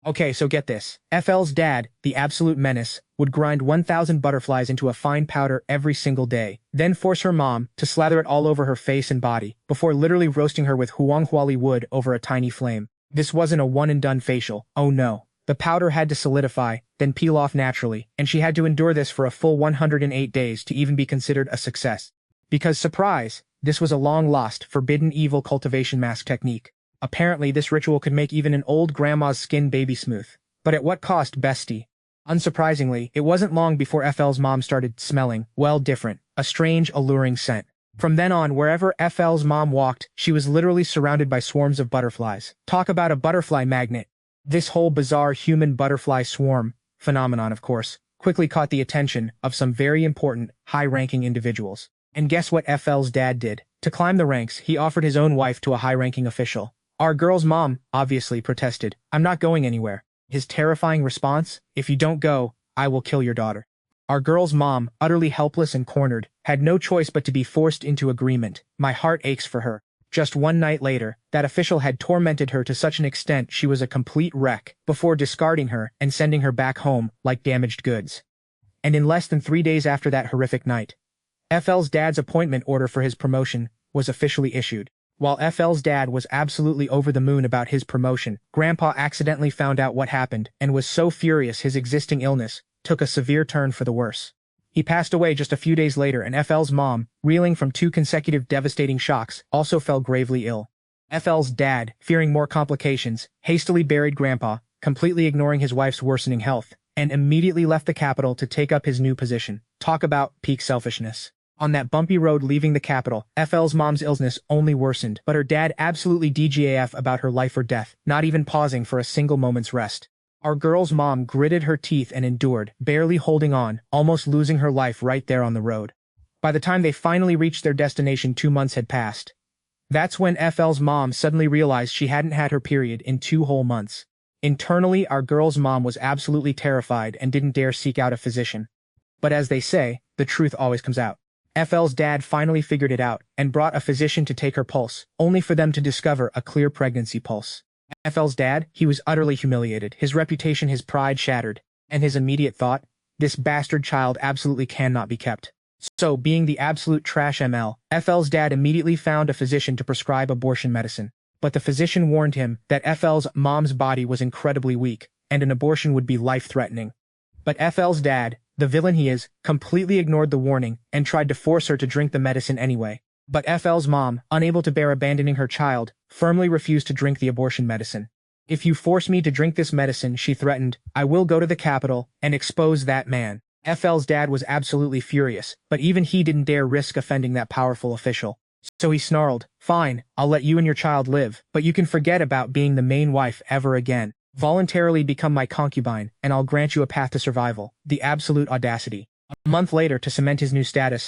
Okay, so get this. FL's dad, the absolute menace, would grind 1,000 butterflies into a fine powder every single day, then force her mom to slather it all over her face and body, before literally roasting her with huanghuali wood over a tiny flame. This wasn't a one-and-done facial, oh no. The powder had to solidify, then peel off naturally, and she had to endure this for a full 108 days to even be considered a success. Because, surprise, this was a long-lost, forbidden evil cultivation mask technique. Apparently, this ritual could make even an old grandma's skin baby smooth. But at what cost, bestie? Unsurprisingly, it wasn't long before FL's mom started smelling, well, different, a strange, alluring scent. From then on, wherever FL's mom walked, she was literally surrounded by swarms of butterflies. Talk about a butterfly magnet. This whole bizarre human butterfly swarm phenomenon, of course, quickly caught the attention of some very important, high-ranking individuals. And guess what FL's dad did? To climb the ranks, he offered his own wife to a high-ranking official. Our girl's mom, obviously, protested. "I'm not going anywhere." His terrifying response, "If you don't go, I will kill your daughter." Our girl's mom, utterly helpless and cornered, had no choice but to be forced into agreement. My heart aches for her. Just one night later, that official had tormented her to such an extent she was a complete wreck, before discarding her and sending her back home like damaged goods. And in less than 3 days after that horrific night, FL's dad's appointment order for his promotion was officially issued. While FL's dad was absolutely over the moon about his promotion, Grandpa accidentally found out what happened and was so furious his existing illness took a severe turn for the worse. He passed away just a few days later, and FL's mom, reeling from 2 consecutive devastating shocks, also fell gravely ill. FL's dad, fearing more complications, hastily buried Grandpa, completely ignoring his wife's worsening health, and immediately left the capital to take up his new position. Talk about peak selfishness. On that bumpy road leaving the capital, FL's mom's illness only worsened, but her dad absolutely DGAF about her life or death, not even pausing for a single moment's rest. Our girl's mom gritted her teeth and endured, barely holding on, almost losing her life right there on the road. By the time they finally reached their destination, 2 months had passed. That's when FL's mom suddenly realized she hadn't had her period in 2 whole months. Internally, our girl's mom was absolutely terrified and didn't dare seek out a physician. But as they say, the truth always comes out. FL's dad finally figured it out and brought a physician to take her pulse, only for them to discover a clear pregnancy pulse. FL's dad, he was utterly humiliated, his reputation, his pride shattered, and his immediate thought, this bastard child absolutely cannot be kept. So, being the absolute trash ML, FL's dad immediately found a physician to prescribe abortion medicine. But the physician warned him that FL's mom's body was incredibly weak, and an abortion would be life-threatening. But FL's dad, the villain he is, completely ignored the warning and tried to force her to drink the medicine anyway. But FL's mom, unable to bear abandoning her child, firmly refused to drink the abortion medicine. "If you force me to drink this medicine," she threatened, "I will go to the capital and expose that man." FL's dad was absolutely furious, but even he didn't dare risk offending that powerful official. So he snarled, "Fine, I'll let you and your child live, but you can forget about being the main wife ever again. Voluntarily become my concubine, and I'll grant you a path to survival." The absolute audacity. A month later, to cement his new status,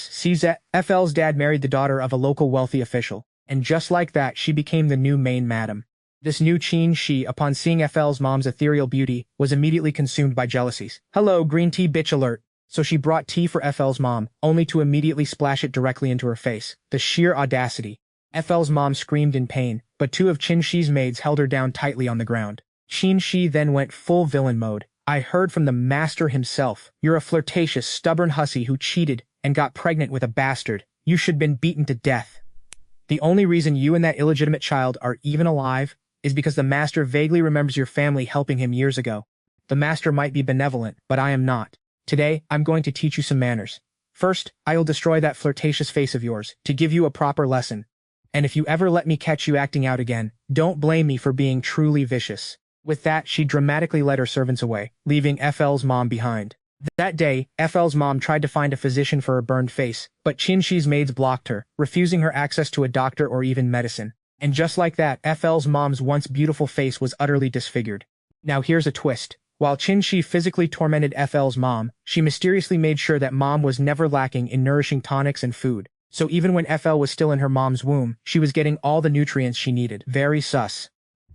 FL's dad married the daughter of a local wealthy official, and just like that, she became the new main madam. This new Qin Shi, upon seeing FL's mom's ethereal beauty, was immediately consumed by jealousies. "Hello, green tea bitch alert." So she brought tea for FL's mom, only to immediately splash it directly into her face. The sheer audacity. FL's mom screamed in pain, but 2 of Qin Shi's maids held her down tightly on the ground. Qin Shi then went full villain mode. "I heard from the master himself. You're a flirtatious, stubborn hussy who cheated and got pregnant with a bastard. You should have been beaten to death. The only reason you and that illegitimate child are even alive is because the master vaguely remembers your family helping him years ago. The master might be benevolent, but I am not. Today, I'm going to teach you some manners. First, I'll destroy that flirtatious face of yours to give you a proper lesson. And if you ever let me catch you acting out again, don't blame me for being truly vicious." With that, she dramatically led her servants away, leaving FL's mom behind. That day, FL's mom tried to find a physician for her burned face, but Qin Shi's maids blocked her, refusing her access to a doctor or even medicine. And just like that, FL's mom's once beautiful face was utterly disfigured. Now here's a twist. While Qin Shi physically tormented FL's mom, she mysteriously made sure that mom was never lacking in nourishing tonics and food. So even when FL was still in her mom's womb, she was getting all the nutrients she needed. Very sus.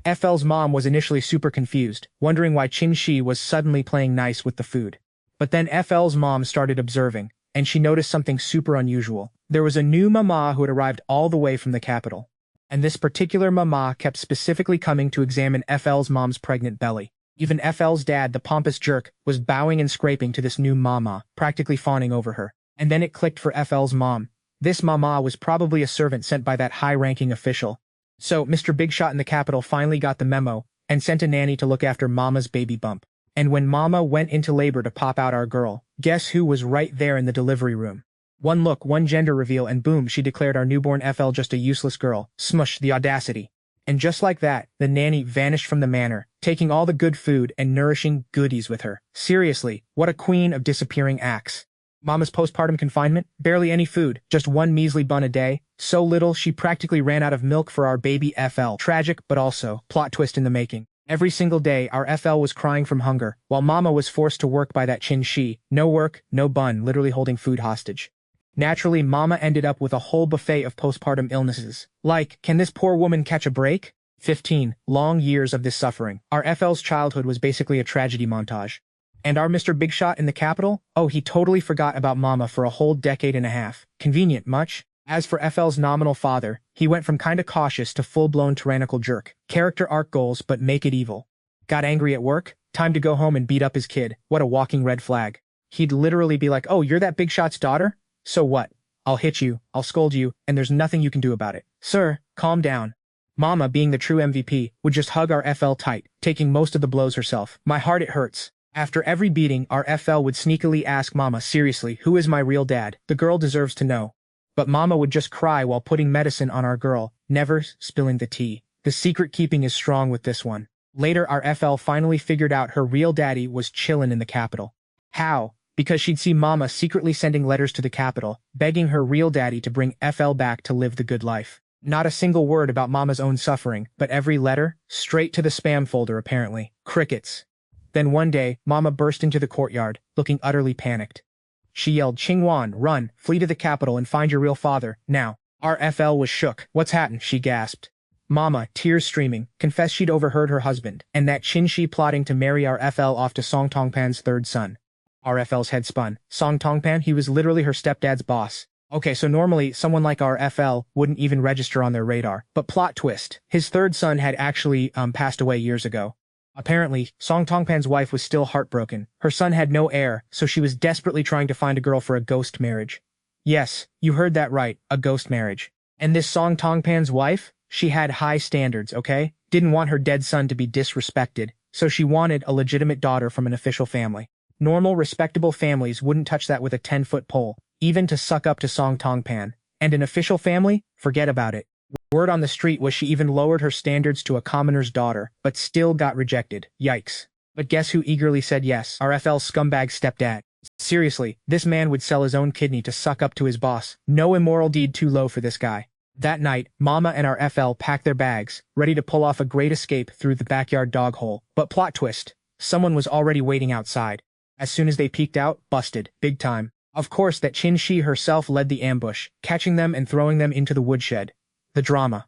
FL's mom was initially super confused, wondering why Qin Shi was suddenly playing nice with the food. But then FL's mom started observing, and she noticed something super unusual. There was a new mama who had arrived all the way from the capital. And this particular mama kept specifically coming to examine FL's mom's pregnant belly. Even FL's dad, the pompous jerk, was bowing and scraping to this new mama, practically fawning over her. And then it clicked for FL's mom. This mama was probably a servant sent by that high-ranking official. So, Mr. Big Shot in the capital finally got the memo and sent a nanny to look after Mama's baby bump. And when Mama went into labor to pop out our girl, guess who was right there in the delivery room? One look, one gender reveal, and boom, she declared our newborn FL just a useless girl. Smush, the audacity. And just like that, the nanny vanished from the manor, taking all the good food and nourishing goodies with her. Seriously, what a queen of disappearing acts. Mama's postpartum confinement? Barely any food, just one measly bun a day. So little, she practically ran out of milk for our baby FL. Tragic, but also, plot twist in the making. Every single day, our FL was crying from hunger, while Mama was forced to work by that Chin Shi. No work, no bun, literally holding food hostage. Naturally, Mama ended up with a whole buffet of postpartum illnesses. Like, can this poor woman catch a break? 15 long years of this suffering. Our FL's childhood was basically a tragedy montage. And our Mr. Big Shot in the capital? Oh, he totally forgot about Mama for a whole decade and a half. Convenient, much? As for FL's nominal father, he went from kinda cautious to full-blown tyrannical jerk. Character arc goals, but make it evil. Got angry at work? Time to go home and beat up his kid. What a walking red flag. He'd literally be like, oh, you're that Big Shot's daughter? So what? I'll hit you, I'll scold you, and there's nothing you can do about it. Sir, calm down. Mama, being the true MVP, would just hug our FL tight, taking most of the blows herself. My heart, it hurts. After every beating, our FL would sneakily ask Mama, seriously, who is my real dad? The girl deserves to know. But Mama would just cry while putting medicine on our girl, never spilling the tea. The secret keeping is strong with this one. Later, our FL finally figured out her real daddy was chillin' in the capital. How? Because she'd see Mama secretly sending letters to the capital, begging her real daddy to bring FL back to live the good life. Not a single word about Mama's own suffering, but every letter, straight to the spam folder apparently. Crickets. Then one day, Mama burst into the courtyard, looking utterly panicked. She yelled, Qingwan, run, flee to the capital and find your real father, now. Our FL was shook. What's happened? She gasped. Mama, tears streaming, confessed she'd overheard her husband, and that Qin Shi plotting to marry our FL off to Song Tongpan's third son. Our FL's head spun. Song Tongpan, he was literally her stepdad's boss. Okay, so normally, someone like our FL wouldn't even register on their radar. But plot twist, his third son had actually passed away years ago. Apparently, Song Tongpan's wife was still heartbroken. Her son had no heir, so she was desperately trying to find a girl for a ghost marriage. Yes, you heard that right, a ghost marriage. And this Song Tongpan's wife? She had high standards, okay? Didn't want her dead son to be disrespected, so she wanted a legitimate daughter from an official family. Normal, respectable families wouldn't touch that with a 10-foot pole, even to suck up to Song Tongpan. And an official family? Forget about it. Word on the street was she even lowered her standards to a commoner's daughter, but still got rejected. Yikes. But guess who eagerly said yes? Our FL scumbag stepdad. Seriously, this man would sell his own kidney to suck up to his boss. No immoral deed too low for this guy. That night, Mama and our FL packed their bags, ready to pull off a great escape through the backyard dog hole. But plot twist, someone was already waiting outside. As soon as they peeked out, busted, big time. Of course, that Qin Shi herself led the ambush, catching them and throwing them into the woodshed. The drama.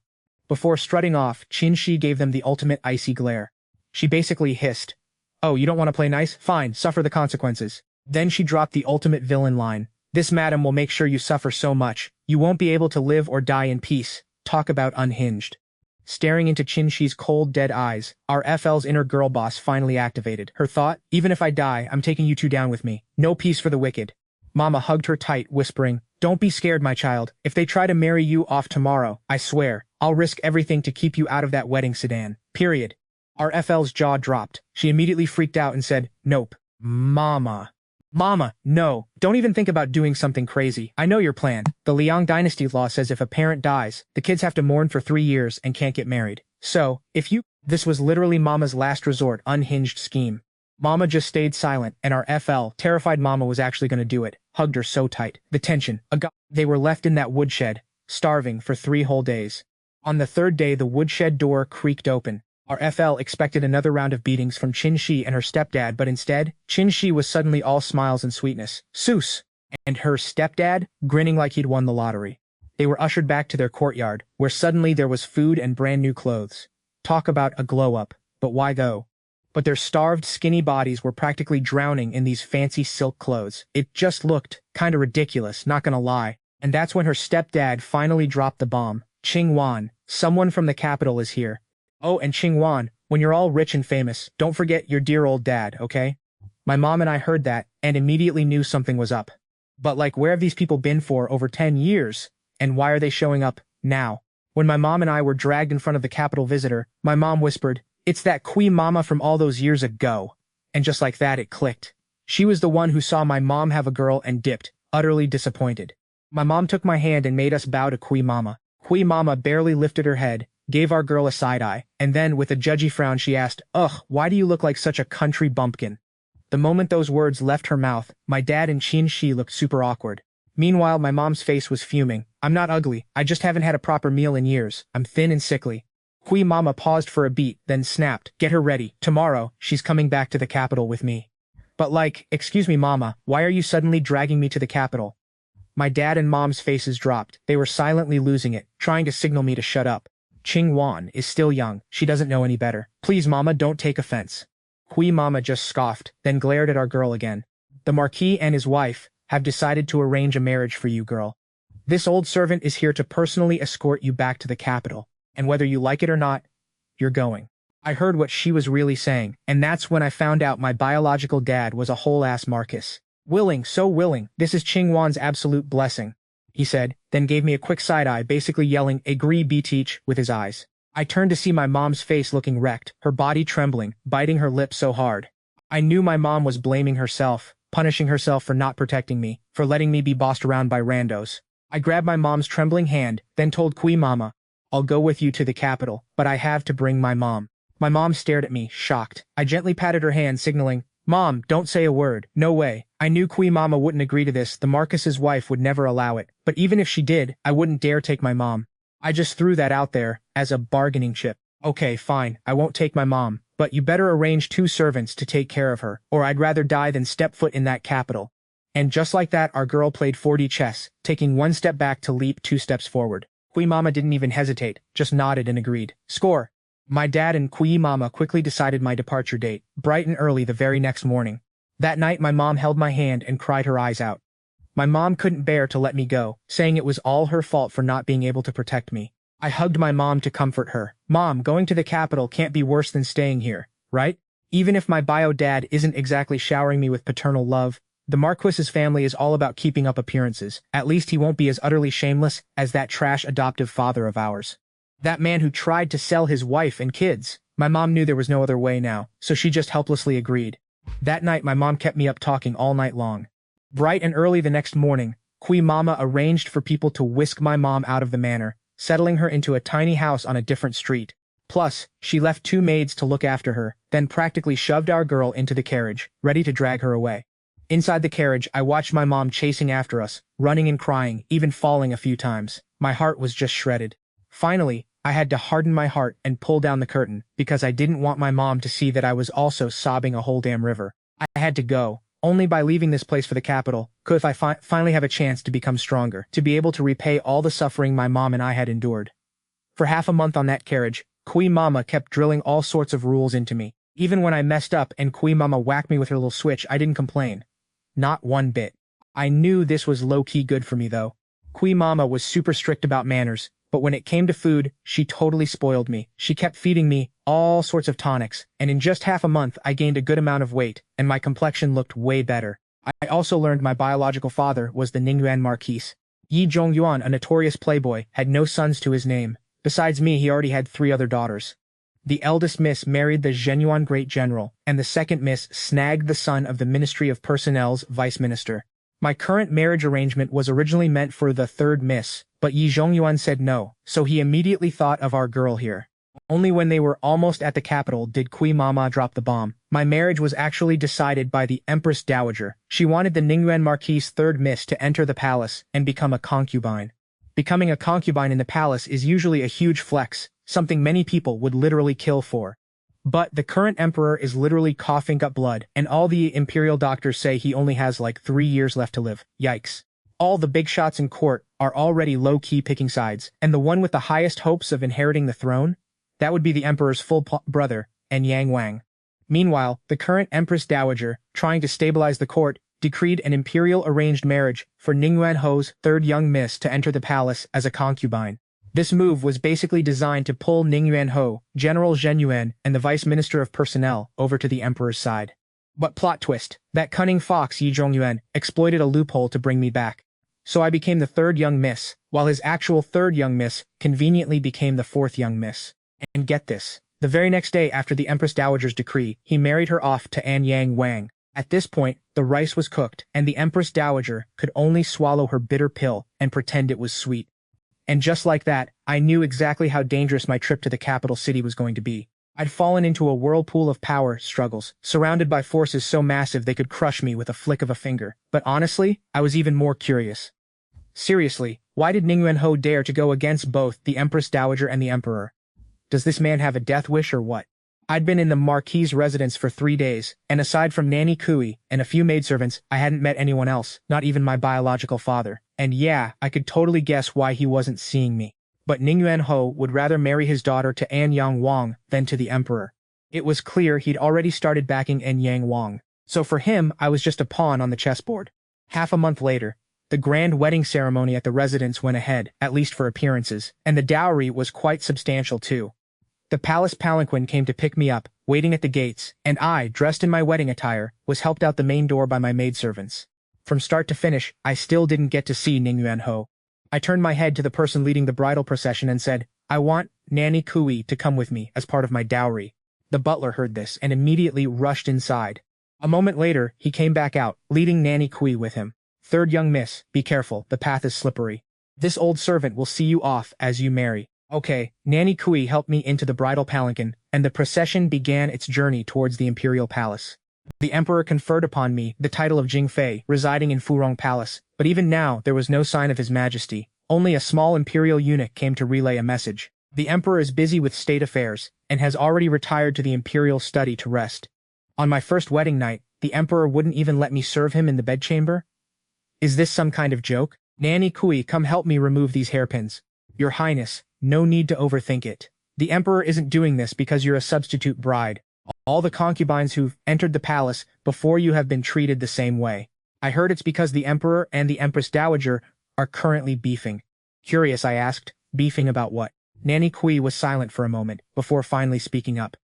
Before strutting off, Qin Shi gave them the ultimate icy glare. She basically hissed, oh, you don't want to play nice? Fine, suffer the consequences. Then she dropped the ultimate villain line. This madam will make sure you suffer so much, you won't be able to live or die in peace. Talk about unhinged. Staring into Qin Shi's cold, dead eyes, our FL's inner girl boss finally activated. Her thought, even if I die, I'm taking you two down with me. No peace for the wicked. Mama hugged her tight, whispering, don't be scared, my child. If they try to marry you off tomorrow, I swear, I'll risk everything to keep you out of that wedding sedan. Period. Our FL's jaw dropped. She immediately freaked out and said, nope. Mama. Mama, no. Don't even think about doing something crazy. I know your plan. The Liang dynasty law says if a parent dies, the kids have to mourn for 3 years and can't get married. So, if you... This was literally Mama's last resort, unhinged scheme. Mama just stayed silent, and our FL, terrified Mama was actually going to do it, hugged her so tight. The tension. They were left in that woodshed, starving for 3 whole days. On the 3rd day, the woodshed door creaked open. Our FL expected another round of beatings from Qin Shi and her stepdad, but instead, Qin Shi was suddenly all smiles and sweetness. Seuss! And her stepdad, grinning like he'd won the lottery. They were ushered back to their courtyard, where suddenly there was food and brand new clothes. Talk about a glow-up. But why though? But their starved, skinny bodies were practically drowning in these fancy silk clothes. It just looked kinda ridiculous, not gonna lie. And that's when her stepdad finally dropped the bomb. Qingwan, someone from the capital is here. Oh, and Qingwan, When you're all rich and famous, don't forget your dear old dad, okay? My mom and I heard that, and immediately knew something was up. But like, where have these people been for over 10 years? And why are they showing up now? When my mom and I were dragged in front of the Capitol visitor, my mom whispered, "It's that Queen Mama from all those years ago." And just like that, it clicked. She was the one who saw my mom have a girl and dipped, utterly disappointed. My mom took my hand and made us bow to Queen Mama. Queen Mama barely lifted her head, gave our girl a side eye, and then, with a judgy frown, she asked, "Ugh, why do you look like such a country bumpkin?" The moment those words left her mouth, my dad and Chin Shi looked super awkward. Meanwhile, my mom's face was fuming. "I'm not ugly, I just haven't had a proper meal in years. I'm thin and sickly." Queen Mama paused for a beat, then snapped, "Get her ready. Tomorrow, she's coming back to the capital with me." But like, excuse me mama, why are you suddenly dragging me to the capital? My dad and mom's faces dropped. They were silently losing it, trying to signal me to shut up. Ching Wan is still young. She doesn't know any better. Please mama, don't take offense. Hui Mama just scoffed, then glared at our girl again. The Marquis and his wife have decided to arrange a marriage for you, girl. This old servant is here to personally escort you back to the capital, and whether you like it or not, you're going. I heard what she was really saying, and that's when I found out my biological dad was a whole-ass Marquis. "Willing, so willing, this is Ching Wan's absolute blessing," he said, then gave me a quick side-eye, basically yelling, "Agree, be teach," with his eyes. I turned to see my mom's face looking wrecked, her body trembling, biting her lips so hard. I knew my mom was blaming herself, punishing herself for not protecting me, for letting me be bossed around by randos. I grabbed my mom's trembling hand, then told Kui Mama, "I'll go with you to the capital, but I have to bring my mom." My mom stared at me, shocked. I gently patted her hand, signaling, "Mom, don't say a word. No way." I knew Kui Mama wouldn't agree to this. The Marcus's wife would never allow it. But even if she did, I wouldn't dare take my mom. I just threw that out there, as a bargaining chip. "Okay, fine, I won't take my mom, but you better arrange 2 servants to take care of her, or I'd rather die than step foot in that capital." And just like that, our girl played 4D chess, taking 1 step back to leap 2 steps forward. Kui Mama didn't even hesitate, just nodded and agreed. Score! My dad and Kui Mama quickly decided my departure date, bright and early the very next morning. That night my mom held my hand and cried her eyes out. My mom couldn't bear to let me go, saying it was all her fault for not being able to protect me. I hugged my mom to comfort her. "Mom, going to the capital can't be worse than staying here, right? Even if my bio dad isn't exactly showering me with paternal love, the Marquis's family is all about keeping up appearances. At least he won't be as utterly shameless as that trash adoptive father of ours. That man who tried to sell his wife and kids." My mom knew there was no other way now, so she just helplessly agreed. That night my mom kept me up talking all night long. Bright and early the next morning, Kui Mama arranged for people to whisk my mom out of the manor, settling her into a tiny house on a different street. Plus, she left 2 maids to look after her, then practically shoved our girl into the carriage, ready to drag her away. Inside the carriage, I watched my mom chasing after us, running and crying, even falling a few times. My heart was just shredded. Finally, I had to harden my heart and pull down the curtain, because I didn't want my mom to see that I was also sobbing a whole damn river. I had to go. Only by leaving this place for the capital could I finally have a chance to become stronger, to be able to repay all the suffering my mom and I had endured. For half a month on that carriage, Kui Mama kept drilling all sorts of rules into me. Even when I messed up and Kui Mama whacked me with her little switch, I didn't complain. Not one bit. I knew this was low-key good for me though. Kui Mama was super strict about manners, but when it came to food, she totally spoiled me. She kept feeding me all sorts of tonics, and in just half a month I gained a good amount of weight, and my complexion looked way better. I also learned my biological father was the Ningyuan Marquis. Yi Zhongyuan, a notorious playboy, had no sons to his name. Besides me, he already had 3 other daughters. The eldest miss married the Zhenyuan Great General, and the second miss snagged the son of the Ministry of Personnel's vice minister. My current marriage arrangement was originally meant for the 3rd miss, but Yi Zhongyuan said no, so he immediately thought of our girl here. Only when they were almost at the capital did Kui Mama drop the bomb. My marriage was actually decided by the Empress Dowager. She wanted the Ningyuan Marquis' 3rd miss to enter the palace and become a concubine. Becoming a concubine in the palace is usually a huge flex, something many people would literally kill for. But the current emperor is literally coughing up blood, and all the imperial doctors say he only has like 3 years left to live. Yikes. All the big shots in court are already low-key picking sides, and the one with the highest hopes of inheriting the throne? That would be the emperor's full brother, and Yang Wang. Meanwhile, the current Empress Dowager, trying to stabilize the court, decreed an imperial arranged marriage for Ningyuan Ho's 3rd young miss to enter the palace as a concubine. This move was basically designed to pull Ning Yuanho, General Zhen Yuan, and the Vice Minister of Personnel over to the Emperor's side. But plot twist, that cunning fox Yi Zhongyuan exploited a loophole to bring me back. So I became the third young miss, while his actual third young miss conveniently became the fourth young miss. And get this, the very next day after the Empress Dowager's decree, he married her off to Anyang Wang. At this point, the rice was cooked, and the Empress Dowager could only swallow her bitter pill and pretend it was sweet. And just like that, I knew exactly how dangerous my trip to the capital city was going to be. I'd fallen into a whirlpool of power struggles, surrounded by forces so massive they could crush me with a flick of a finger. But honestly, I was even more curious. Seriously, why did Ning Yuanho dare to go against both the Empress Dowager and the Emperor? Does this man have a death wish or what? I'd been in the Marquis' residence for 3 days, and aside from Nanny Kui and a few maidservants, I hadn't met anyone else, not even my biological father. And yeah, I could totally guess why he wasn't seeing me. But Ning Yuanho would rather marry his daughter to Anyang Wang than to the Emperor. It was clear he'd already started backing Anyang Wang. So for him, I was just a pawn on the chessboard. Half a month later, the grand wedding ceremony at the residence went ahead, at least for appearances, and the dowry was quite substantial too. The palace palanquin came to pick me up, waiting at the gates, and I, dressed in my wedding attire, was helped out the main door by my maidservants. From start to finish, I still didn't get to see Ning Yuanho. I turned my head to the person leading the bridal procession and said, "I want Nanny Kui to come with me as part of my dowry." The butler heard this and immediately rushed inside. A moment later, he came back out, leading Nanny Kui with him. "Third young miss, be careful, the path is slippery. This old servant will see you off as you marry." Okay, Nanny Kui helped me into the bridal palanquin, and the procession began its journey towards the imperial palace. The emperor conferred upon me the title of Jingfei, residing in Furong Palace, but even now there was no sign of his majesty. Only a small imperial eunuch came to relay a message. The emperor is busy with state affairs, and has already retired to the imperial study to rest. On my first wedding night, the emperor wouldn't even let me serve him in the bedchamber? Is this some kind of joke? Nanny Kui, come help me remove these hairpins. Your Highness, no need to overthink it. The emperor isn't doing this because you're a substitute bride. All the concubines who've entered the palace before you have been treated the same way. I heard it's because the emperor and the Empress Dowager are currently beefing. Curious, I asked. Beefing about what? Nanny Kui was silent for a moment, before finally speaking up.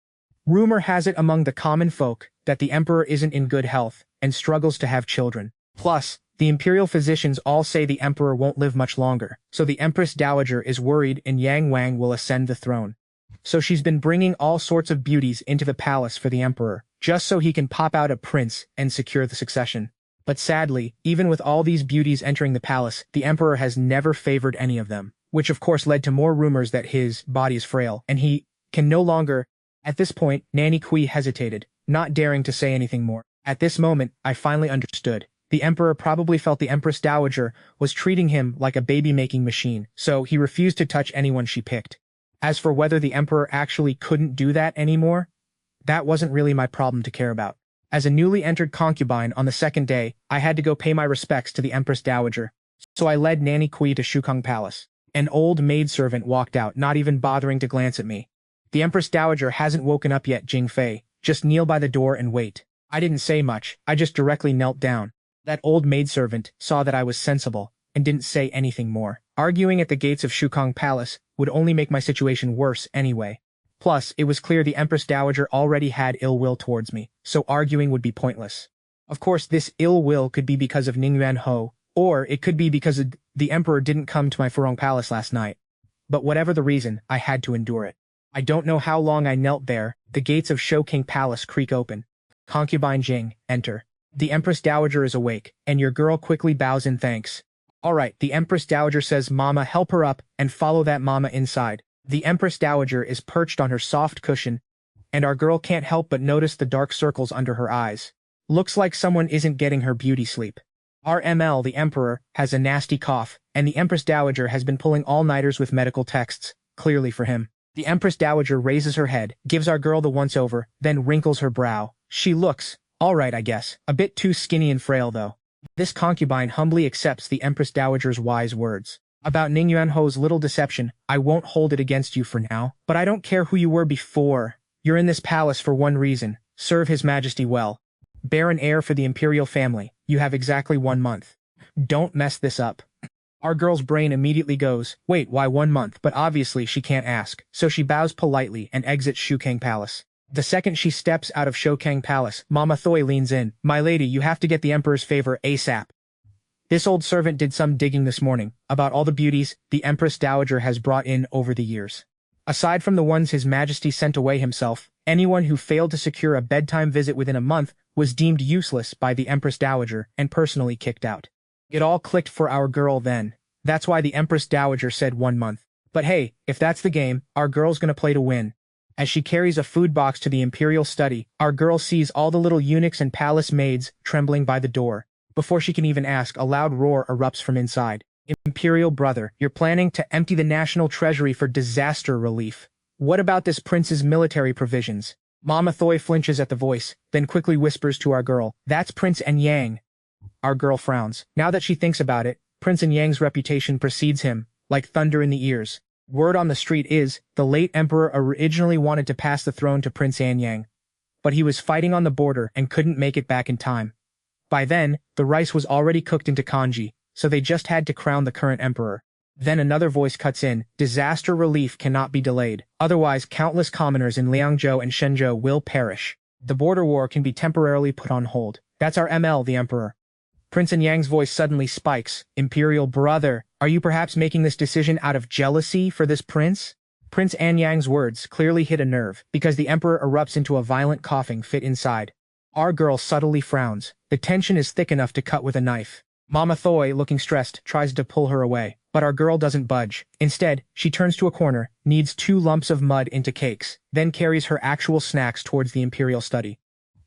Rumor has it among the common folk that the emperor isn't in good health and struggles to have children. Plus, the imperial physicians all say the emperor won't live much longer, so the Empress Dowager is worried and Yang Wang will ascend the throne. So she's been bringing all sorts of beauties into the palace for the emperor, just so he can pop out a prince and secure the succession. But sadly, even with all these beauties entering the palace, the emperor has never favored any of them, which of course led to more rumors that his body is frail, and he can no longer... At this point, Nanny Kui hesitated, not daring to say anything more. At this moment, I finally understood. The emperor probably felt the Empress Dowager was treating him like a baby-making machine, so he refused to touch anyone she picked. As for whether the emperor actually couldn't do that anymore, that wasn't really my problem to care about. As a newly entered concubine on the second day, I had to go pay my respects to the Empress Dowager. So I led Nanny Kui to Shukang Palace. An old maidservant walked out, not even bothering to glance at me. "The Empress Dowager hasn't woken up yet, Jingfei. Just kneel by the door and wait." I didn't say much, I just directly knelt down. That old maidservant saw that I was sensible, and didn't say anything more. Arguing at the gates of Shukang Palace would only make my situation worse anyway. Plus, it was clear the Empress Dowager already had ill will towards me, so arguing would be pointless. Of course, this ill will could be because of Ning Yuanho, or it could be because the emperor didn't come to my Furong Palace last night. But whatever the reason, I had to endure it. I don't know how long I knelt there. The gates of Shouking Palace creak open. Concubine Jing, enter. The Empress Dowager is awake, and your girl quickly bows in thanks. Alright, the Empress Dowager says Mama help her up and follow that Mama inside. The Empress Dowager is perched on her soft cushion, and our girl can't help but notice the dark circles under her eyes. Looks like someone isn't getting her beauty sleep. RML, the Emperor, has a nasty cough, and the Empress Dowager has been pulling all-nighters with medical texts, clearly for him. The Empress Dowager raises her head, gives our girl the once-over, then wrinkles her brow. She looks, alright I guess, a bit too skinny and frail though. This concubine humbly accepts the Empress Dowager's wise words. About Ning Yuanho's little deception, I won't hold it against you for now, but I don't care who you were before. You're in this palace for one reason, serve His Majesty well. Bear an heir for the imperial family, you have exactly 1 month. Don't mess this up. Our girl's brain immediately goes, wait, why 1 month? But obviously she can't ask, so she bows politely and exits Shukang Palace. The second she steps out of Shukang Palace, Mama Thoi leans in. My lady, you have to get the Emperor's favor ASAP. This old servant did some digging this morning about all the beauties the Empress Dowager has brought in over the years. Aside from the ones His Majesty sent away himself, anyone who failed to secure a bedtime visit within a month was deemed useless by the Empress Dowager and personally kicked out. It all clicked for our girl then. That's why the Empress Dowager said 1 month. But hey, if that's the game, our girl's gonna play to win. As she carries a food box to the imperial study, our girl sees all the little eunuchs and palace maids trembling by the door. Before she can even ask, a loud roar erupts from inside. Imperial brother, you're planning to empty the national treasury for disaster relief. What about this prince's military provisions? Mama Thoi flinches at the voice, then quickly whispers to our girl, that's Prince Anyang. Our girl frowns. Now that she thinks about it, Prince Anyang's reputation precedes him, like thunder in the ears. Word on the street is, the late emperor originally wanted to pass the throne to Prince Anyang, but he was fighting on the border and couldn't make it back in time. By then, the rice was already cooked into congee, so they just had to crown the current emperor. Then another voice cuts in, disaster relief cannot be delayed, otherwise countless commoners in Liangzhou and Shenzhou will perish. The border war can be temporarily put on hold. That's our ML, the emperor. Prince Anyang's voice suddenly spikes. Imperial brother, are you perhaps making this decision out of jealousy for this prince? Prince Anyang's words clearly hit a nerve, because the emperor erupts into a violent coughing fit inside. Our girl subtly frowns. The tension is thick enough to cut with a knife. Mama Thoi, looking stressed, tries to pull her away, but our girl doesn't budge. Instead, she turns to a corner, kneads 2 lumps of mud into cakes, then carries her actual snacks towards the imperial study.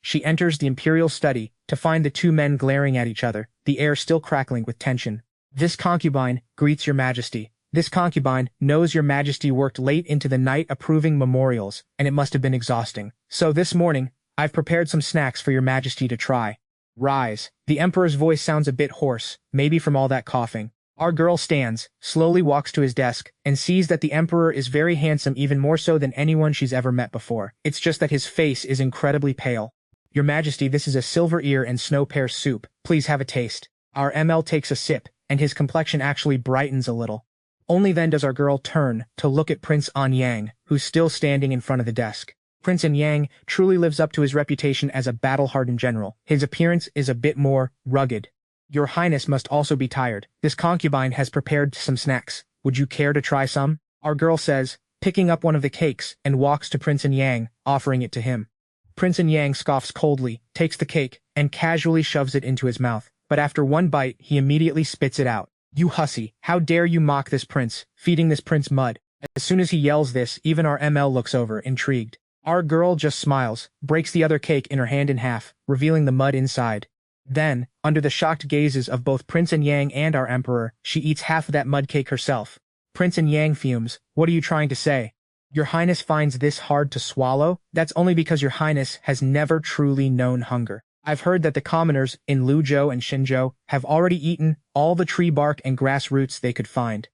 She enters the imperial study to find the 2 men glaring at each other, the air still crackling with tension. This concubine greets your majesty. This concubine knows your majesty worked late into the night approving memorials, and it must have been exhausting. So this morning, I've prepared some snacks for your majesty to try. Rise. The emperor's voice sounds a bit hoarse, maybe from all that coughing. Our girl stands, slowly walks to his desk, and sees that the emperor is very handsome, even more so than anyone she's ever met before. It's just that his face is incredibly pale. Your majesty, this is a silver ear and snow pear soup. Please have a taste. Our ML takes a sip, and his complexion actually brightens a little. Only then does our girl turn to look at Prince Anyang, who's still standing in front of the desk. Prince Anyang truly lives up to his reputation as a battle-hardened general. His appearance is a bit more rugged. Your Highness must also be tired. This concubine has prepared some snacks. Would you care to try some? Our girl says, picking up one of the cakes, and walks to Prince Anyang, offering it to him. Prince Anyang scoffs coldly, takes the cake, and casually shoves it into his mouth. But after 1 bite, he immediately spits it out. You hussy, how dare you mock this prince, feeding this prince mud? As soon as he yells this, even our ML looks over, intrigued. Our girl just smiles, breaks the other cake in her hand in half, revealing the mud inside. Then, under the shocked gazes of both Prince Anyang and our emperor, she eats half of that mud cake herself. Prince Anyang fumes. What are you trying to say? Your Highness finds this hard to swallow? That's only because your Highness has never truly known hunger. I've heard that the commoners in Luzhou and Shenzhou have already eaten all the tree bark and grass roots they could find.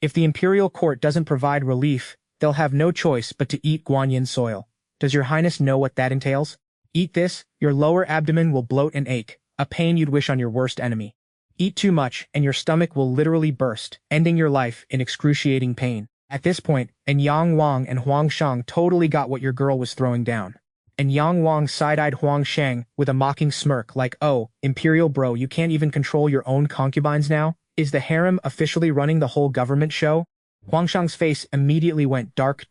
If the imperial court doesn't provide relief, they'll have no choice but to eat Guanyin soil. Does your Highness know what that entails? Eat this, your lower abdomen will bloat and ache, a pain you'd wish on your worst enemy. Eat too much, and your stomach will literally burst, ending your life in excruciating pain. At this point, Yang Wang and Huang Shang totally got what your girl was throwing down. And Yang Wang side-eyed Huang Shang with a mocking smirk like, oh, Imperial bro, you can't even control your own concubines now? Is the harem officially running the whole government show? Huang Shang's face immediately went dark.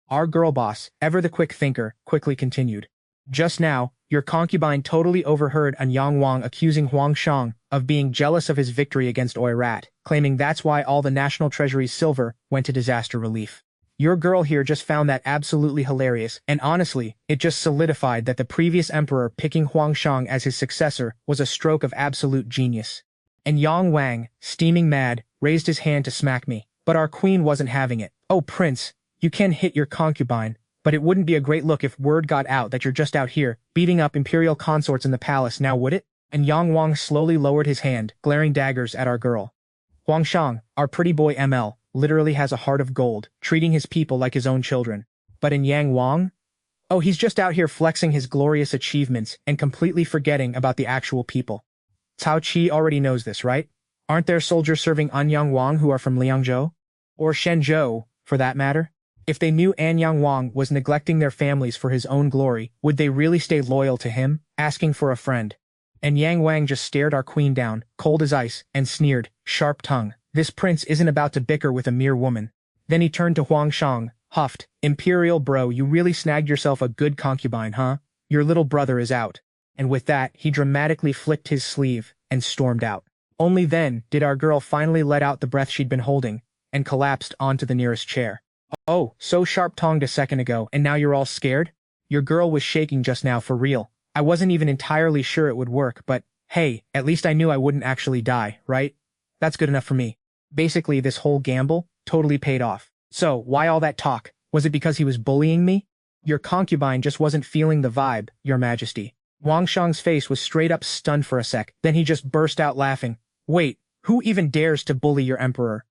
Our girl boss, ever the quick thinker, quickly continued. Just now, your concubine totally overheard Yang Wang accusing Huang Shang of being jealous of his victory against Oirat, claiming that's why all the National Treasury's silver went to disaster relief. Your girl here just found that absolutely hilarious, and honestly, it just solidified that the previous emperor picking Huang Shang as his successor was a stroke of absolute genius. And Yang Wang, steaming mad, raised his hand to smack me. But our queen wasn't having it. Oh, prince, you can hit your concubine, but it wouldn't be a great look if word got out that you're just out here, beating up imperial consorts in the palace now, would it? And Yang Wang slowly lowered his hand, glaring daggers at our girl. Huang Shang, our pretty boy ML, literally has a heart of gold, treating his people like his own children. But in Yang Wang? Oh, he's just out here flexing his glorious achievements and completely forgetting about the actual people. Cao Qi already knows this, right? Aren't there soldiers serving Anyang Wang who are from Liangzhou? Or Shenzhou, for that matter? If they knew Anyang Wang was neglecting their families for his own glory, would they really stay loyal to him, asking for a friend? And Yang Wang just stared our queen down, cold as ice, and sneered, sharp tongue. This prince isn't about to bicker with a mere woman. Then he turned to Huang Shang, huffed, Imperial bro, you really snagged yourself a good concubine, huh? Your little brother is out. And with that, he dramatically flicked his sleeve, and stormed out. Only then did our girl finally let out the breath she'd been holding, and collapsed onto the nearest chair. Oh, so sharp-tongued a second ago, and now you're all scared? Your girl was shaking just now for real. I wasn't even entirely sure it would work, but hey, at least I knew I wouldn't actually die, right? That's good enough for me. Basically, this whole gamble totally paid off. So, why all that talk? Was it because he was bullying me? Your concubine just wasn't feeling the vibe, Your Majesty. Wang Shang's face was straight up stunned for a sec, then he just burst out laughing. Wait, who even dares to bully your emperor?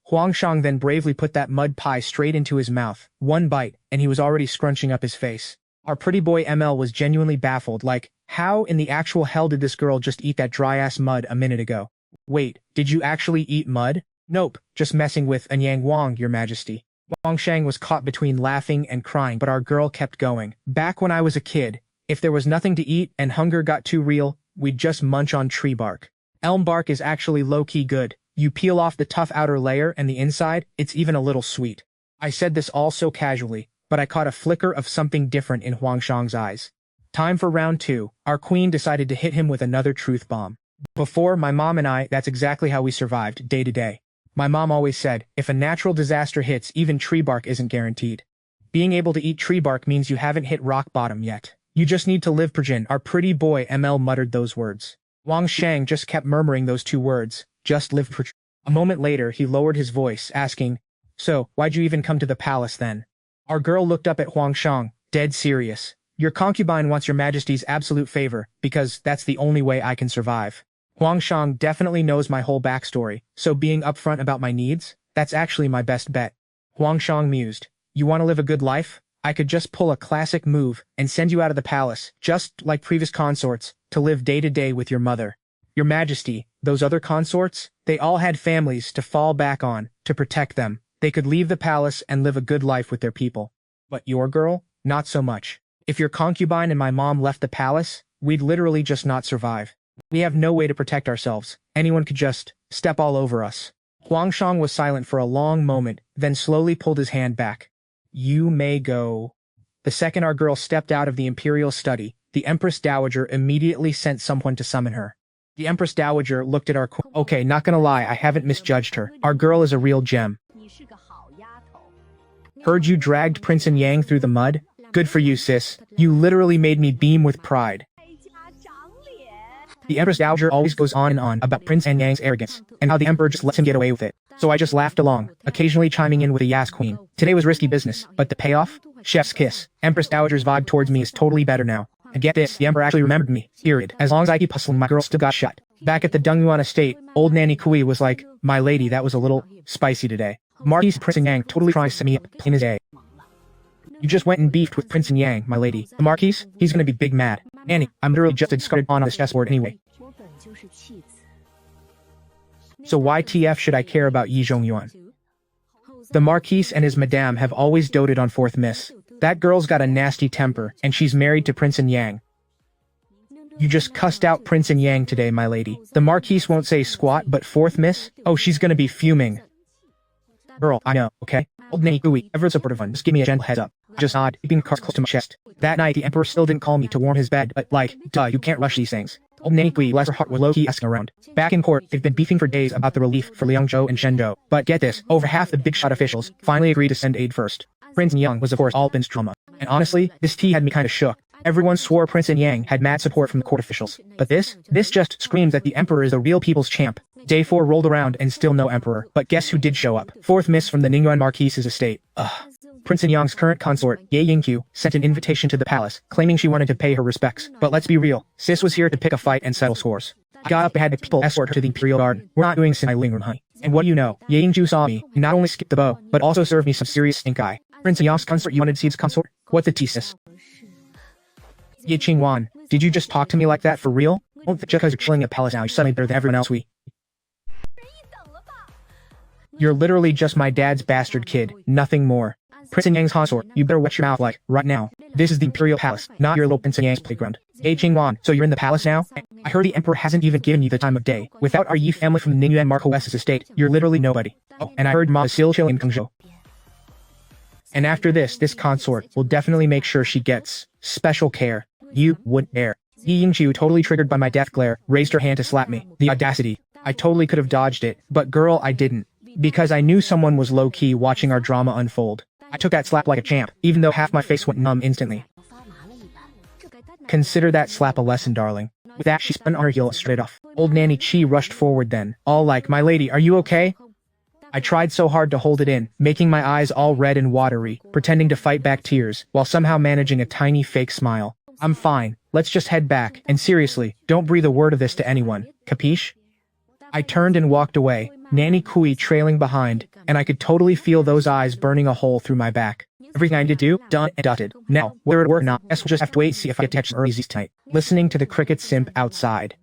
Huang Shang then bravely put that mud pie straight into his mouth. One bite, and he was already scrunching up his face. Our pretty boy ML was genuinely baffled, like, how in the actual hell did this girl just eat that dry-ass mud a minute ago? Wait, did you actually eat mud? Nope, just messing with Anyang Wang, Your Majesty. Wang Shang was caught between laughing and crying, but our girl kept going. Back when I was a kid, if there was nothing to eat and hunger got too real, we'd just munch on tree bark. Elm bark is actually low-key good. You peel off the tough outer layer and the inside, it's even a little sweet. I said this all so casually, but I caught a flicker of something different in Huang Shang's eyes. Time for round 2. Our queen decided to hit him with another truth bomb. Before, my mom and I, that's exactly how we survived, day to day. My mom always said, if a natural disaster hits, even tree bark isn't guaranteed. Being able to eat tree bark means you haven't hit rock bottom yet. You just need to live, Prajin. Our pretty boy ML muttered those words. Wang Shang just kept murmuring those two words. Just live. A moment later, he lowered his voice, asking, so, why'd you even come to the palace then? Our girl looked up at Huang Shang, dead serious. Your concubine wants your majesty's absolute favor, because that's the only way I can survive. Huang Shang definitely knows my whole backstory, so being upfront about my needs, that's actually my best bet. Huang Shang mused, you want to live a good life? I could just pull a classic move and send you out of the palace, just like previous consorts, to live day to day with your mother. Your Majesty, those other consorts, they all had families to fall back on, to protect them. They could leave the palace and live a good life with their people. But your girl? Not so much. If your concubine and my mom left the palace, we'd literally just not survive. We have no way to protect ourselves. Anyone could just step all over us. Huang Shang was silent for a long moment, then slowly pulled his hand back. You may go. The second our girl stepped out of the imperial study, the Empress Dowager immediately sent someone to summon her. The Empress Dowager looked at our okay, not gonna lie, I haven't misjudged her. Our girl is a real gem. Heard you dragged Prince and Yang through the mud? Good for you, sis. You literally made me beam with pride. The Empress Dowager always goes on and on about Prince and Yang's arrogance, and how the Emperor just lets him get away with it. So I just laughed along, occasionally chiming in with a yes queen. Today was risky business, but the payoff? Chef's kiss. Empress Dowager's vibe towards me is totally better now. And get this, the Emperor actually remembered me, period. As long as I keep hustling, my girl still got shut. Back at the Dongyuan estate, old Nanny Kui was like, my lady, that was a little spicy today. Marquis Prince and Yang totally tries to set me up, plain as day. You just went and beefed with Prince and Yang, my lady. The Marquis, he's gonna be big mad. Nanny, I'm literally just a discarded pawn on this chessboard anyway. So why TF should I care about Yi Zhongyuan? The Marquis and his madame have always doted on fourth miss. That girl's got a nasty temper, and she's married to Prince and Yang. You just cussed out Prince and Yang today, my lady. The Marquis won't say squat, but fourth miss? Oh, she's gonna be fuming. Girl, I know, okay? Old Nanny Kui, ever supportive one, just give me a gentle heads up. Just nod, keeping cards close to my chest. That night, the Emperor still didn't call me to warm his bed, but like, duh, you can't rush these things. Old Nanny Kui, bless her heart, was low-key asking around. Back in court, they've been beefing for days about the relief for Liangzhou and Shenzhou. But get this, over half the big shot officials finally agreed to send aid first. Prince and Yang was of course all Bin's drama. And honestly, this tea had me kinda shook. Everyone swore Prince and Yang had mad support from the court officials. But this just screams that the Emperor is the real people's champ. Day 4 rolled around and still no Emperor. But guess who did show up? Fourth miss from the Ningyuan Marquis's estate. Prince and Yang's current consort, Ye Yingqiu, sent an invitation to the palace, claiming she wanted to pay her respects. But let's be real, sis was here to pick a fight and settle scores. I got up and had the people escort her to the imperial garden. We're not doing this in my living room, honey. And what do you know? Ye Yingqiu saw me, and not only skipped the bow, but also served me some serious stink eye. Prince and Yang's consort, you wanted to see his consort? What the tea, sis? Ye Qingwan, did you just talk to me like that for real? Don't think just because you're chilling at palace now, you're suddenly better than everyone else. You're literally just my dad's bastard kid, nothing more. Prince Yang's consort, you better watch your mouth like, right now. This is the Imperial Palace, not your little Prince Yang's playground. Hey Qingwan, so you're in the palace now? I heard the Emperor hasn't even given you the time of day. Without our Yi family from the Ningyuan Marquis' estate, you're literally nobody. Oh, and I heard Ma is still chilling in Kengzhou. And after this consort will definitely make sure she gets special care. You wouldn't dare. Yi Yingqiu, totally triggered by my death glare, raised her hand to slap me. The audacity. I totally could have dodged it, but girl, I didn't. Because I knew someone was low-key watching our drama unfold. I took that slap like a champ, even though half my face went numb instantly. Consider that slap a lesson, darling. With that, she spun on her heel straight off. Old Nanny Chi rushed forward then, all like, my lady, are you okay? I tried so hard to hold it in, making my eyes all red and watery, pretending to fight back tears, while somehow managing a tiny fake smile. I'm fine, let's just head back, and seriously, don't breathe a word of this to anyone, capiche? I turned and walked away, Nanny Kui trailing behind, and I could totally feel those eyes burning a hole through my back. Everything I need to do, done and dusted. Now, whether it work or not, guess we'll just have to wait and see if I get to catch some early Z's tonight. Listening to the cricket simp outside.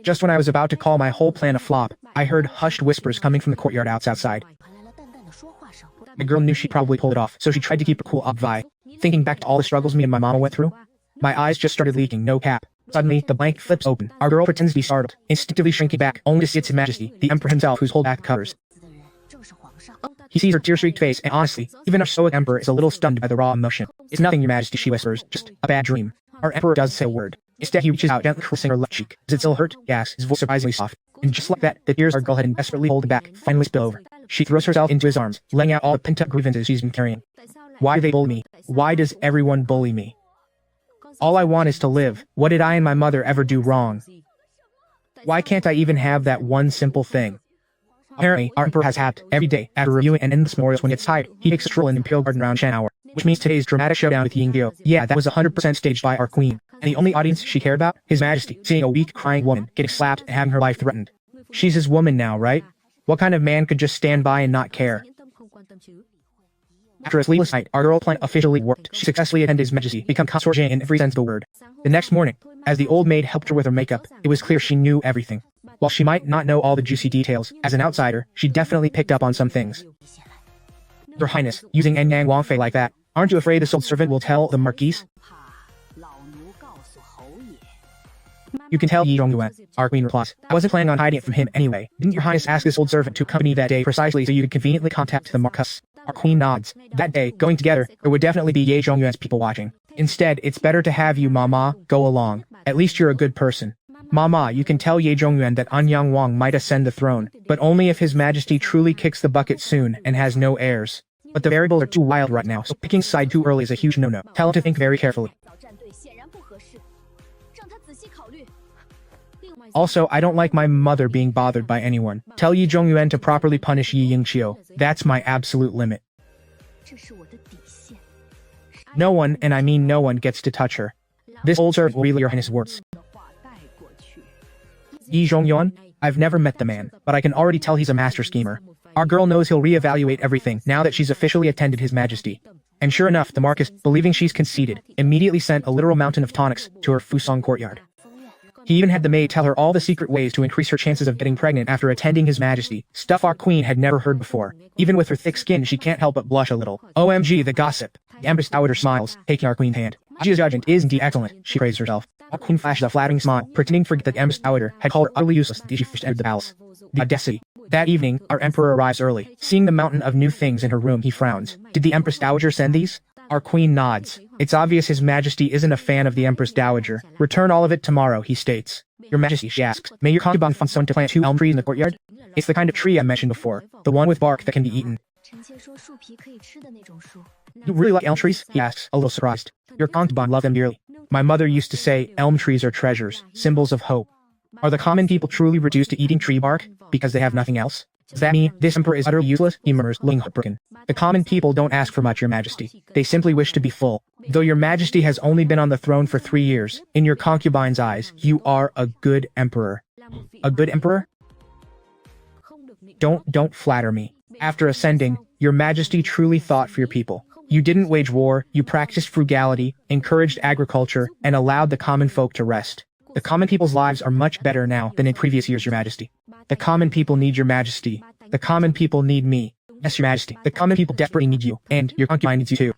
Just when I was about to call my whole plan a flop, I heard hushed whispers coming from the courtyard outside. The girl knew she'd probably pull it off, so she tried to keep her cool up vi. Thinking back to all the struggles me and my mama went through, my eyes just started leaking, no cap. Suddenly, the blanket flips open. Our girl pretends to be startled, instinctively shrinking back, only to see it's His Majesty, the Emperor himself, who's holding back the covers. He sees her tear-streaked face, and honestly, even our stoic Emperor is a little stunned by the raw emotion. It's nothing, Your Majesty, she whispers, just a bad dream. Our Emperor doesn't say a word. Instead, he reaches out, gently caressing her left cheek. Does it still hurt? He asks, his voice surprisingly soft. And just like that, the tears our girl had been desperately holding back finally spill over. She throws herself into his arms, letting out all the pent-up grievances she's been carrying. Why do they bully me? Why does everyone bully me? All I want is to live. What did I and my mother ever do wrong? Why can't I even have that one simple thing? Apparently, our Emperor has hacked every day after reviewing and endless memorials when he gets tired. He takes a stroll in the Imperial Garden around Shan hour, which means today's dramatic showdown with Yingqiu. Yeah, that was 100% staged by our queen. And the only audience she cared about? His Majesty, seeing a weak, crying woman getting slapped and having her life threatened. She's his woman now, right? What kind of man could just stand by and not care? After a sleepless night, our girl plan officially worked. She successfully attended His Majesty, become consort in every sense of the word. The next morning, as the old maid helped her with her makeup, it was clear she knew everything. While she might not know all the juicy details, as an outsider, she definitely picked up on some things. Your Highness, using Enyang Wangfei like that, aren't you afraid this old servant will tell the Marquis? You can tell Yi Zhongyuan, our queen replies. I wasn't planning on hiding it from him anyway. Didn't your highness ask this old servant to accompany that day precisely so you could conveniently contact the Marquis? Our queen nods. That day, going together, there would definitely be Ye Zhongyuan's people watching. Instead, it's better to have you, Mama, go along. At least you're a good person. Mama, you can tell Ye Zhongyuan that Anyang Wang might ascend the throne, but only if His Majesty truly kicks the bucket soon and has no heirs. But the variables are too wild right now, so picking side too early is a huge no-no. Tell him to think very carefully. Also, I don't like my mother being bothered by anyone. Tell Yi Zhongyuan to properly punish Yi Yingqiu. That's my absolute limit. No one, and I mean no one, gets to touch her. This old servant will relay your highness' words. Yi Zhongyuan? I've never met the man, but I can already tell he's a master schemer. Our girl knows he'll reevaluate everything now that she's officially attended His Majesty. And sure enough, the Marquis, believing she's conceited, immediately sent a literal mountain of tonics to her Fusong courtyard. He even had the maid tell her all the secret ways to increase her chances of getting pregnant after attending His Majesty, stuff our queen had never heard before. Even with her thick skin, she can't help but blush a little. OMG, the gossip. The Empress Dowager smiles, taking our queen's hand. Jia's judgment is indeed excellent, she praised herself. Our queen flashed a flattering smile, pretending to forget that the Empress Dowager had called her utterly useless the day she first entered the palace. The audacity. That evening, our emperor arrives early. Seeing the mountain of new things in her room, he frowns. Did the Empress Dowager send these? Our queen nods. It's obvious His Majesty isn't a fan of the Empress Dowager. Return all of it tomorrow, he states. Your Majesty, she asks, may your concubine find someone to plant 2 elm trees in the courtyard? It's the kind of tree I mentioned before, the one with bark that can be eaten. You really like elm trees? He asks, a little surprised. Your concubine loved them dearly. My mother used to say, elm trees are treasures, symbols of hope. Are the common people truly reduced to eating tree bark, because they have nothing else? Does that mean this emperor is utterly useless? He murmurs, looking heartbroken. The common people don't ask for much, Your Majesty. They simply wish to be full. Though Your Majesty has only been on the throne for 3 years, in your concubine's eyes, you are a good emperor. A good emperor? Don't flatter me. After ascending, Your Majesty truly thought for your people. You didn't wage war, you practiced frugality, encouraged agriculture, and allowed the common folk to rest. The common people's lives are much better now than in previous years, Your Majesty. The common people need your majesty. The common people need me. Yes, your majesty. The common people desperately need you, and your concubine needs you too.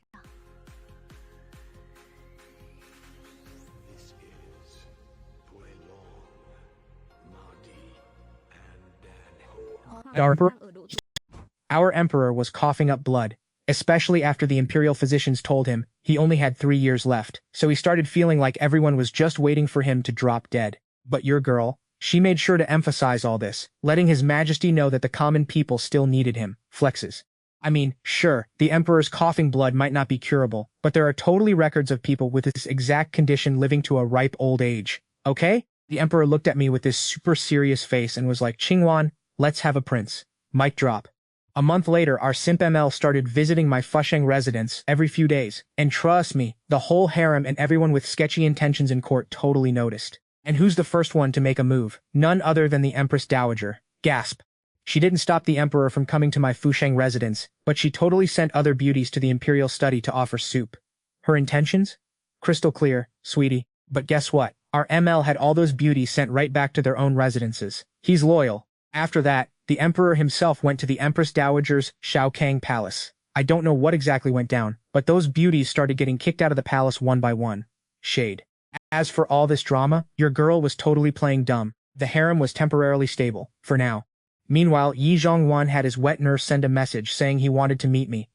Our emperor was coughing up blood, especially after the imperial physicians told him he only had 3 years left, so he started feeling like everyone was just waiting for him to drop dead. But your girl, she made sure to emphasize all this, letting his majesty know that the common people still needed him. Flexes. I mean, sure, the emperor's coughing blood might not be curable, but there are totally records of people with this exact condition living to a ripe old age. Okay? The emperor looked at me with this super serious face and was like, Qingwan, let's have a prince. Mic drop. A month later, our simp ML started visiting my Fusheng residence every few days, and trust me, the whole harem and everyone with sketchy intentions in court totally noticed. And who's the first one to make a move? None other than the Empress Dowager. Gasp. She didn't stop the emperor from coming to my Fusheng residence, but she totally sent other beauties to the imperial study to offer soup. Her intentions? Crystal clear, sweetie. But guess what? Our ML had all those beauties sent right back to their own residences. He's loyal. After that, the emperor himself went to the Empress Dowager's Shaokang Palace. I don't know what exactly went down, but those beauties started getting kicked out of the palace one by one. Shade. As for all this drama, your girl was totally playing dumb. The harem was temporarily stable, for now. Meanwhile, Yi Zhongyuan had his wet nurse send a message saying he wanted to meet me.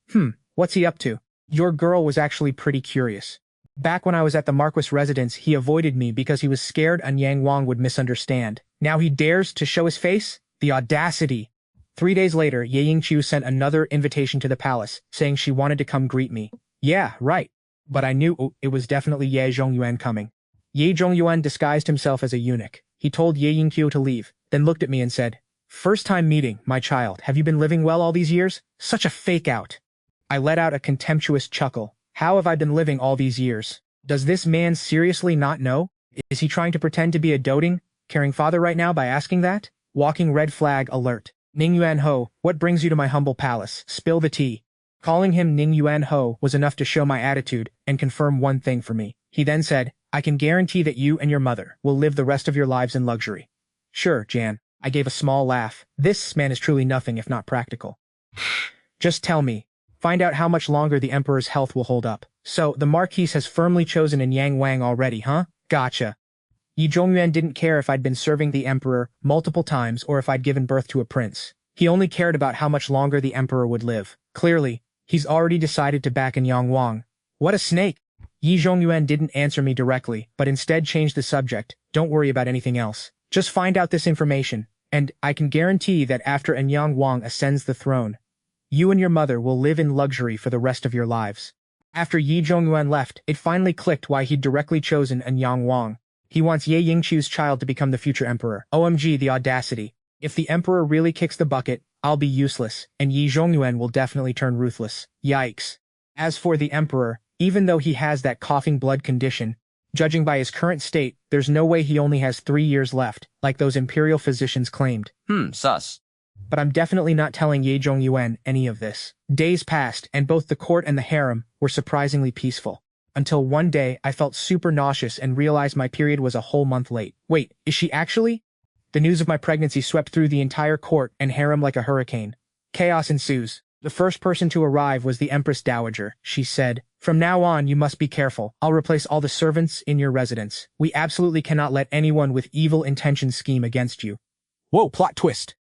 What's he up to? Your girl was actually pretty curious. Back when I was at the Marquis residence, he avoided me because he was scared An Yang Wang would misunderstand. Now he dares to show his face? The audacity! 3 days later, Ye Yingqiu sent another invitation to the palace, saying she wanted to come greet me. Yeah, right. But I knew it was definitely Ye Zhongyuan coming. Ye Zhongyuan disguised himself as a eunuch. He told Ye Yingqiu to leave, then looked at me and said, First time meeting, my child. Have you been living well all these years? Such a fake out. I let out a contemptuous chuckle. How have I been living all these years? Does this man seriously not know? Is he trying to pretend to be a doting, caring father right now by asking that? Walking red flag alert. Ning Yuan Ho, what brings you to my humble palace? Spill the tea. Calling him Ning Yuan Ho was enough to show my attitude and confirm one thing for me. He then said, I can guarantee that you and your mother will live the rest of your lives in luxury. Sure, Jan. I gave a small laugh. This man is truly nothing if not practical. Just tell me. Find out how much longer the emperor's health will hold up. So, the Marquis has firmly chosen An Yang Wang already, huh? Gotcha. Yi Zhongyuan didn't care if I'd been serving the emperor multiple times or if I'd given birth to a prince. He only cared about how much longer the emperor would live. Clearly, he's already decided to back An Yang Wang. What a snake! Yi Zhongyuan didn't answer me directly, but instead changed the subject. Don't worry about anything else. Just find out this information, and I can guarantee that after An Yang Wang ascends the throne, you and your mother will live in luxury for the rest of your lives. After Yi Zhongyuan left, it finally clicked why he'd directly chosen An Yang Wang. He wants Ye Yingqiu's child to become the future emperor. OMG, the audacity. If the emperor really kicks the bucket, I'll be useless, and Yi Zhongyuan will definitely turn ruthless. Yikes. As for the emperor, even though he has that coughing blood condition, judging by his current state, there's no way he only has 3 years left, like those imperial physicians claimed. Sus. But I'm definitely not telling Ye Zhongyuan any of this. Days passed, and both the court and the harem were surprisingly peaceful. Until one day, I felt super nauseous and realized my period was a whole month late. Wait, is she actually? The news of my pregnancy swept through the entire court and harem like a hurricane. Chaos ensues. The first person to arrive was the Empress Dowager. She said, From now on, you must be careful. I'll replace all the servants in your residence. We absolutely cannot let anyone with evil intentions scheme against you. Whoa, plot twist.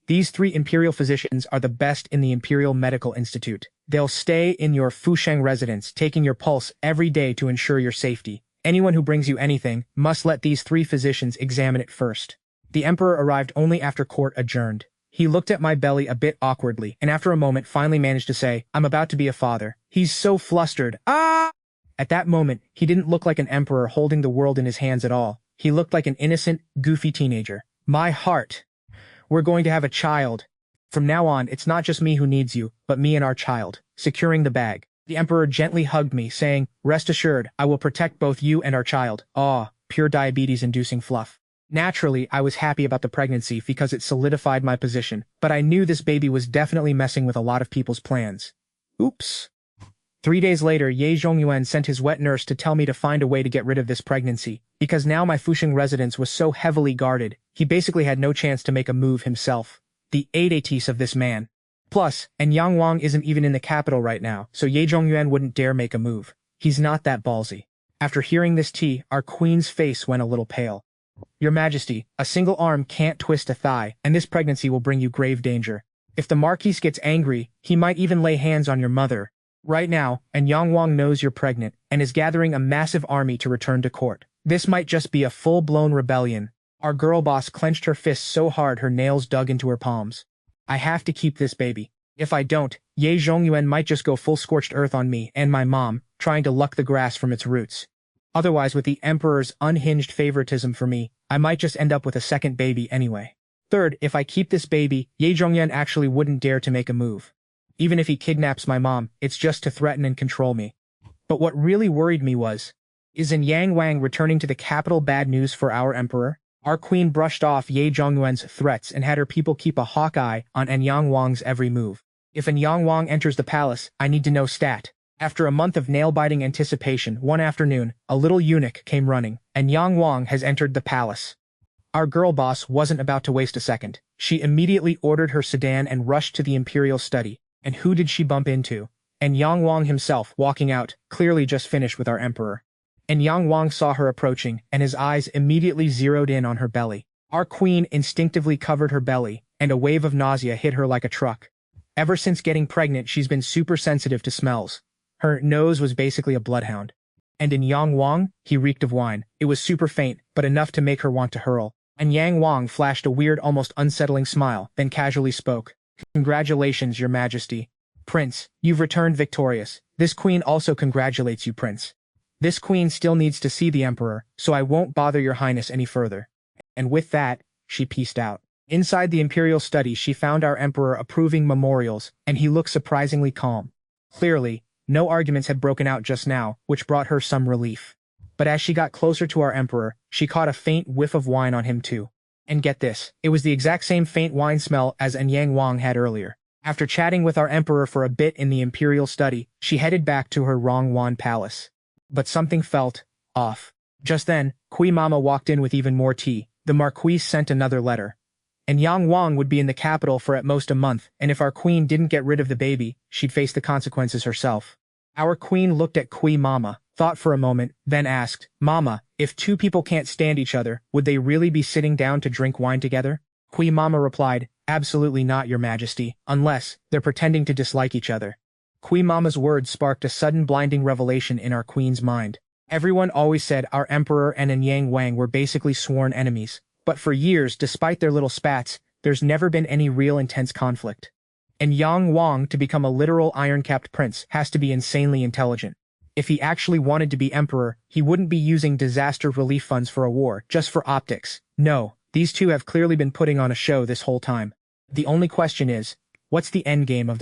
These 3 imperial physicians are the best in the Imperial Medical Institute. They'll stay in your Fusheng residence, taking your pulse every day to ensure your safety. Anyone who brings you anything must let these 3 physicians examine it first. The emperor arrived only after court adjourned. He looked at my belly a bit awkwardly, and after a moment finally managed to say, I'm about to be a father. He's so flustered. Ah! At that moment, he didn't look like an emperor holding the world in his hands at all. He looked like an innocent, goofy teenager. My heart. We're going to have a child. From now on, it's not just me who needs you, but me and our child. Securing the bag. The emperor gently hugged me, saying, Rest assured, I will protect both you and our child. Aw, pure diabetes-inducing fluff. Naturally, I was happy about the pregnancy because it solidified my position, but I knew this baby was definitely messing with a lot of people's plans. Oops. 3 days later, Ye Zhongyuan sent his wet nurse to tell me to find a way to get rid of this pregnancy, because now my Fusheng residence was so heavily guarded, He basically had no chance to make a move himself. The idiocy of this man. Plus, and Yang Wang isn't even in the capital right now, so Ye Zhongyuan wouldn't dare make a move. He's not that ballsy. After hearing this our queen's face went a little pale. Your Majesty, a single arm can't twist a thigh, and this pregnancy will bring you grave danger. If the Marquis gets angry, he might even lay hands on your mother. Right now, and Yang Wang knows you're pregnant, and is gathering a massive army to return to court. This might just be a full-blown rebellion. Our girl boss clenched her fists so hard her nails dug into her palms. I have to keep this baby. If I don't, Ye Zhongyuan might just go full scorched earth on me and my mom, trying to luck the grass from its roots. Otherwise, with the Emperor's unhinged favoritism for me, I might just end up with a second baby anyway. Third, if I keep this baby, Ye Zhongyuan actually wouldn't dare to make a move. Even if he kidnaps my mom, it's just to threaten and control me. But what really worried me was, isn't Yang Wang returning to the capital bad news for our emperor? Our queen brushed off Ye Zhongyuan's threats and had her people keep a hawk eye on Yang Wang's every move. If Yang Wang enters the palace, I need to know stat. After a month of nail-biting anticipation, one afternoon, a little eunuch came running, and Yang Wang has entered the palace. Our girl boss wasn't about to waste a second. She immediately ordered her sedan and rushed to the imperial study. And who did she bump into? And Yang Wang himself, walking out, clearly just finished with our emperor. And Yang Wang saw her approaching, and his eyes immediately zeroed in on her belly. Our queen instinctively covered her belly, and a wave of nausea hit her like a truck. Ever since getting pregnant, she's been super sensitive to smells. Her nose was basically a bloodhound. And in Yang Wang, he reeked of wine. It was super faint, but enough to make her want to hurl. And Yang Wang flashed a weird, almost unsettling smile, then casually spoke. Congratulations, Your Majesty. Prince, you've returned victorious. This queen also congratulates you, Prince. This queen still needs to see the Emperor, so I won't bother Your Highness any further. And with that, she peaced out. Inside the imperial study, she found our Emperor approving memorials, and he looked surprisingly calm. Clearly, no arguments had broken out just now, which brought her some relief. But as she got closer to our Emperor, she caught a faint whiff of wine on him too. And get this, it was the exact same faint wine smell as Yang Wang had earlier. After chatting with our Emperor for a bit in the imperial study, she headed back to her Rongwan palace. But something felt off. Just then, Kui Mama walked in with even more tea. The Marquis sent another letter. And Yang Wang would be in the capital for at most a month, and if our queen didn't get rid of the baby, she'd face the consequences herself. Our queen looked at Kui Mama, thought for a moment, then asked, Mama, if two people can't stand each other, would they really be sitting down to drink wine together? Kui Mama replied, absolutely not, Your Majesty, unless they're pretending to dislike each other. Kui Mama's words sparked a sudden blinding revelation in our queen's mind. Everyone always said our emperor and Yang Wang were basically sworn enemies. But for years, despite their little spats, there's never been any real intense conflict. And Yang Wang, to become a literal iron-capped prince, has to be insanely intelligent. If he actually wanted to be emperor, he wouldn't be using disaster relief funds for a war, just for optics. No, these two have clearly been putting on a show this whole time. The only question is, what's the endgame of